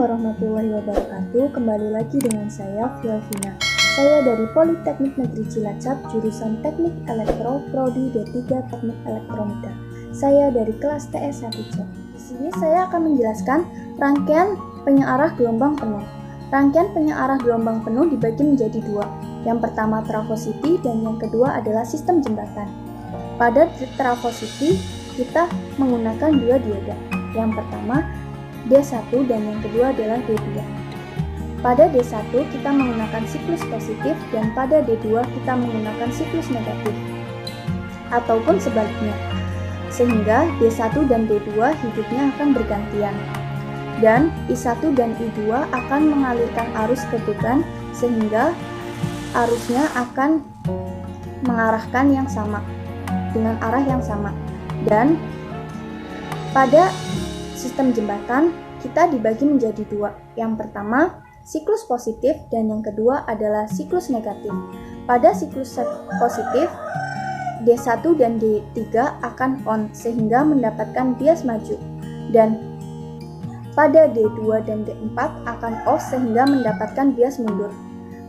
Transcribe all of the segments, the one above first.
warahmatullahi wabarakatuh. Kembali lagi dengan saya, Fielvina. Saya dari Politeknik Negeri Cilacap, jurusan Teknik Elektro, Prodi D3 Teknik Elektronika. Saya dari kelas TS1C. Di sini saya akan menjelaskan rangkaian penyearah gelombang penuh. Rangkaian penyearah gelombang penuh dibagi menjadi dua. Yang pertama trafositi dan yang kedua adalah sistem jembatan. Pada trafositi, kita menggunakan dua dioda. Yang pertama D1 dan yang kedua adalah D2. Pada D1 kita menggunakan siklus positif dan pada D2 kita menggunakan siklus negatif. Ataupun sebaliknya. Sehingga D1 dan D2 hidupnya akan bergantian. Dan I1 dan I2 akan mengalirkan arus ke depan sehingga arusnya akan mengarahkan yang sama dengan arah yang sama. Dan pada sistem jembatan kita dibagi menjadi dua. Yang pertama siklus positif dan yang kedua adalah siklus negatif. Pada siklus positif D1 dan D3 akan on sehingga mendapatkan bias maju, dan pada D2 dan D4 akan off sehingga mendapatkan bias mundur.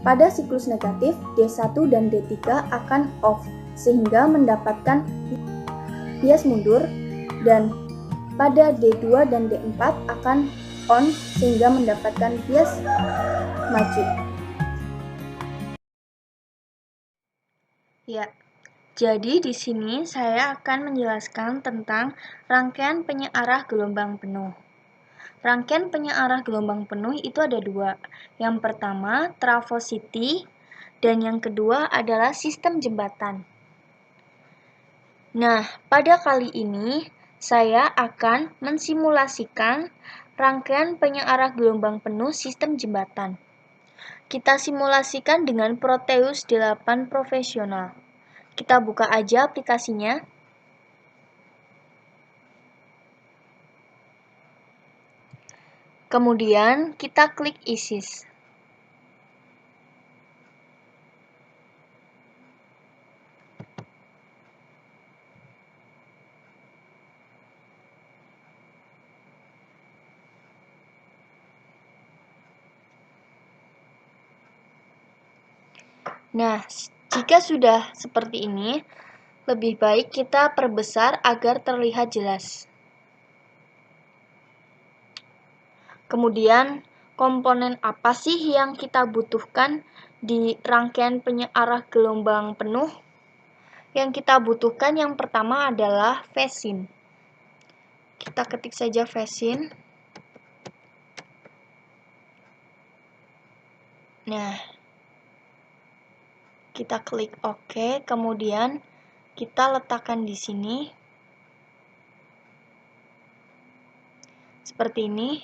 Pada siklus negatif D1 dan D3 akan off sehingga mendapatkan bias mundur, dan pada D2 dan D4 akan on sehingga mendapatkan bias maju. Ya, jadi di sini saya akan menjelaskan tentang rangkaian penyearah gelombang penuh. Rangkaian penyearah gelombang penuh itu ada dua. Yang pertama trafositi dan yang kedua adalah sistem jembatan. Nah, pada kali ini saya akan mensimulasikan rangkaian penyearah gelombang penuh sistem jembatan. Kita simulasikan dengan Proteus 8 profesional. Kita buka aja aplikasinya. Kemudian kita klik ISIS. Nah, jika sudah seperti ini, lebih baik kita perbesar agar terlihat jelas. Kemudian, komponen apa sih yang kita butuhkan di rangkaian penyearah gelombang penuh? Yang kita butuhkan yang pertama adalah fesin. Kita ketik saja fesin. Nah, kita klik OK, kemudian kita letakkan di sini. Seperti ini.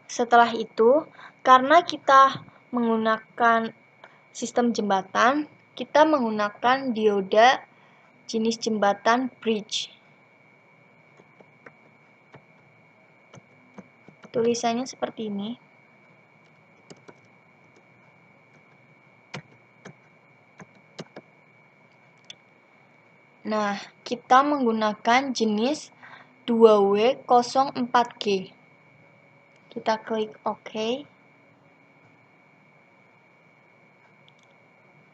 Setelah itu, karena kita menggunakan sistem jembatan, kita menggunakan dioda jenis jembatan bridge. Tulisannya seperti ini. Nah, kita menggunakan jenis 2W04G. Kita klik OK.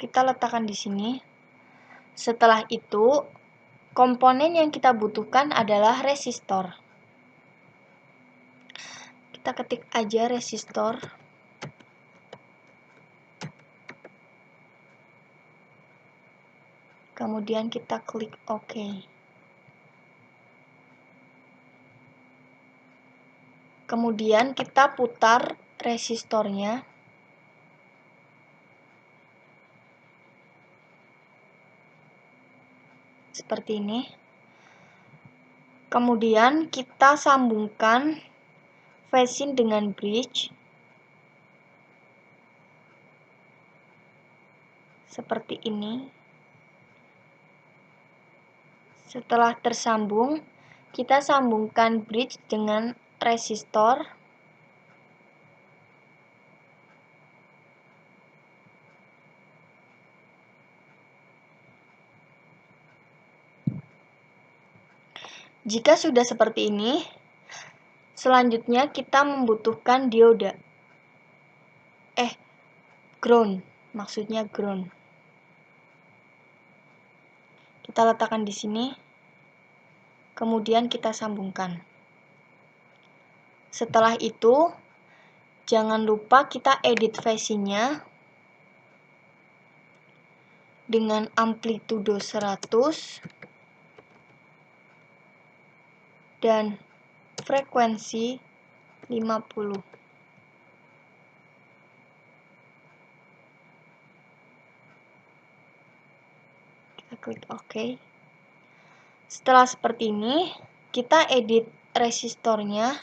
Kita letakkan di sini. Setelah itu, komponen yang kita butuhkan adalah resistor. Kita ketik aja resistor. Kemudian kita klik OK. Kemudian kita putar resistornya. Seperti ini. Kemudian kita sambungkan fesin dengan bridge. Seperti ini. Setelah tersambung, kita sambungkan bridge dengan resistor. Jika sudah seperti ini, Selanjutnya kita membutuhkan dioda. Ground, maksudnya ground. Kita letakkan di sini, kemudian kita sambungkan. Setelah itu, jangan lupa kita edit phasing-nya dengan amplitudo 100 dan frekuensi 50. Kita klik OK. Setelah seperti ini, kita edit resistornya.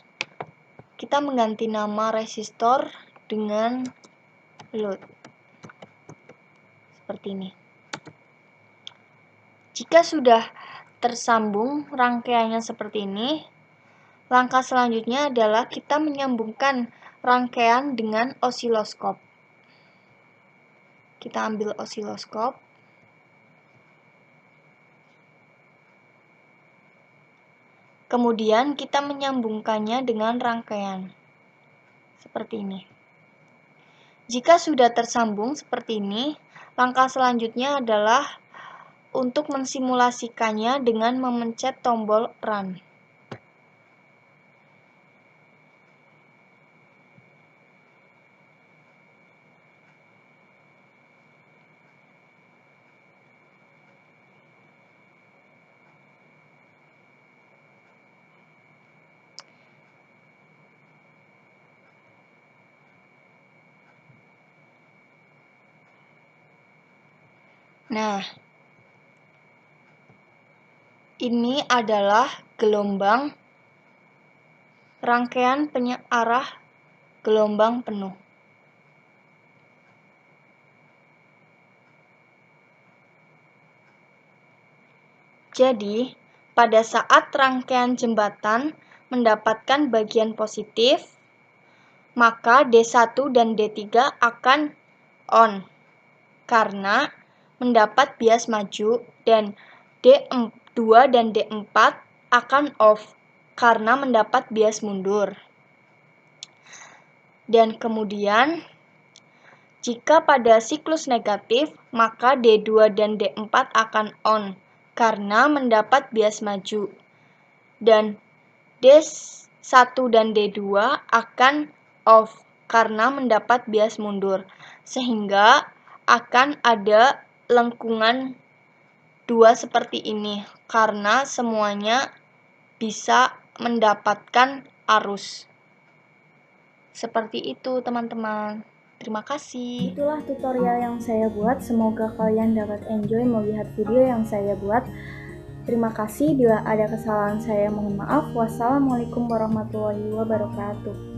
Kita mengganti nama resistor dengan load. Seperti ini. Jika sudah tersambung rangkaiannya seperti ini, langkah selanjutnya adalah kita menyambungkan rangkaian dengan osiloskop. Kita ambil osiloskop. Kemudian kita menyambungkannya dengan rangkaian. Seperti ini. Jika sudah tersambung seperti ini, langkah selanjutnya adalah untuk mensimulasikannya dengan memencet tombol Run. Nah, ini adalah gelombang rangkaian arah gelombang penuh. Jadi, pada saat rangkaian jembatan mendapatkan bagian positif, maka D1 dan D3 akan on karena mendapat bias maju, dan D2 dan D4 akan off karena mendapat bias mundur. Dan kemudian, jika pada siklus negatif, maka D2 dan D4 akan on karena mendapat bias maju. Dan D1 dan D2 akan off karena mendapat bias mundur. Sehingga akan ada lengkungan 2 seperti ini karena semuanya bisa mendapatkan arus. Seperti itu, teman-teman. Terima kasih. Itulah tutorial yang saya buat. Semoga kalian dapat enjoy melihat video yang saya buat. Terima kasih. Bila ada kesalahan saya mohon maaf. Wassalamualaikum warahmatullahi wabarakatuh.